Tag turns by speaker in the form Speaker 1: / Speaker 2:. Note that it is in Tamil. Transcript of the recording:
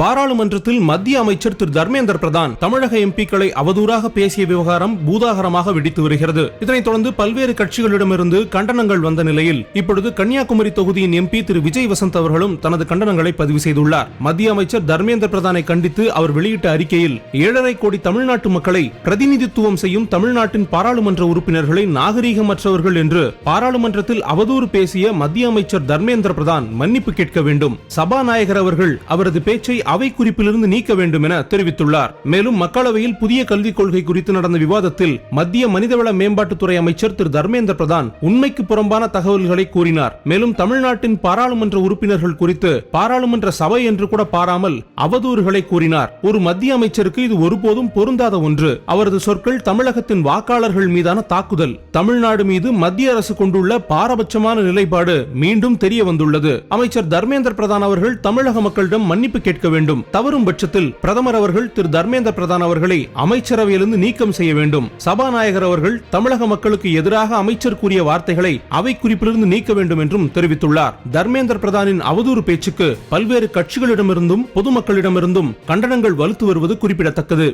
Speaker 1: பாராளுமன்றத்தில் மத்திய அமைச்சர் திரு தர்மேந்திர பிரதான் தமிழக எம்பிக்களை அவதூறாக பேசிய விவகாரம் பூதாகரமாக வெடித்து வருகிறது. இதனைத் தொடர்ந்து பல்வேறு கட்சிகளிடமிருந்து கண்டனங்கள் வந்த நிலையில் இப்பொழுது கன்னியாகுமரி தொகுதியின் எம்பி திரு விஜய் வசந்த் அவர்களும் தனது கண்டனங்களை பதிவு செய்துள்ளார். மத்திய அமைச்சர் தர்மேந்திர பிரதானை கண்டித்து அவர் வெளியிட்ட அறிக்கையில் 7.5 கோடி தமிழ்நாட்டு மக்களை பிரதிநிதித்துவம் செய்யும் தமிழ்நாட்டின் பாராளுமன்ற உறுப்பினர்களை நாகரீகமற்றவர்கள் என்று பாராளுமன்றத்தில் அவதூறு பேசிய மத்திய அமைச்சர் தர்மேந்திர பிரதான் மன்னிப்பு கேட்க வேண்டும். சபாநாயகர் அவர்கள் அவரது பேச்சை அவை குறிப்பிலிருந்து நீக்க வேண்டும் என தெரிவித்துள்ளார். மேலும் மக்களவையில் புதிய கல்விக் கொள்கை குறித்து நடந்த விவாதத்தில் மத்திய மனிதவள மேம்பாட்டுத்துறை அமைச்சர் திரு தர்மேந்திர பிரதான் உண்மைக்கு புறம்பான தகவல்களை கூறினார். மேலும் தமிழ்நாட்டின் பாராளுமன்ற உறுப்பினர்கள் குறித்து பாராளுமன்ற சபை என்று கூட பாராமல் அவதூறுகளை கூறினார். ஒரு மத்திய அமைச்சருக்கு இது ஒருபோதும் பொருந்தாத ஒன்று. அவரது சொற்கள் தமிழகத்தின் வாக்காளர்கள் மீதான தாக்குதல். தமிழ்நாடு மீது மத்திய அரசு கொண்டுள்ள பாரபட்சமான நிலைப்பாடு மீண்டும் தெரிய வந்துள்ளது. அமைச்சர் தர்மேந்திர பிரதான் அவர்கள் தமிழக மக்களிடம் மன்னிப்பு கேட்க வேண்டும். தவறும் பட்சத்தில் பிரதமர் அவர்கள் திரு தர்மேந்திர பிரதான் அவர்களை அமைச்சரவையிலிருந்து நீக்கம் செய்ய வேண்டும். சபாநாயகர் அவர்கள் தமிழக மக்களுக்கு எதிராக அமைச்சர் கூறிய வார்த்தைகளை அவை குறிப்பிலிருந்து நீக்க வேண்டும் என்றும் தெரிவித்துள்ளார். தர்மேந்திர பிரதானின் அவதூறு பேச்சுக்கு பல்வேறு கட்சிகளிடமிருந்தும் பொதுமக்களிடமிருந்தும் கண்டனங்கள் வலுத்து வருவது குறிப்பிடத்தக்கது.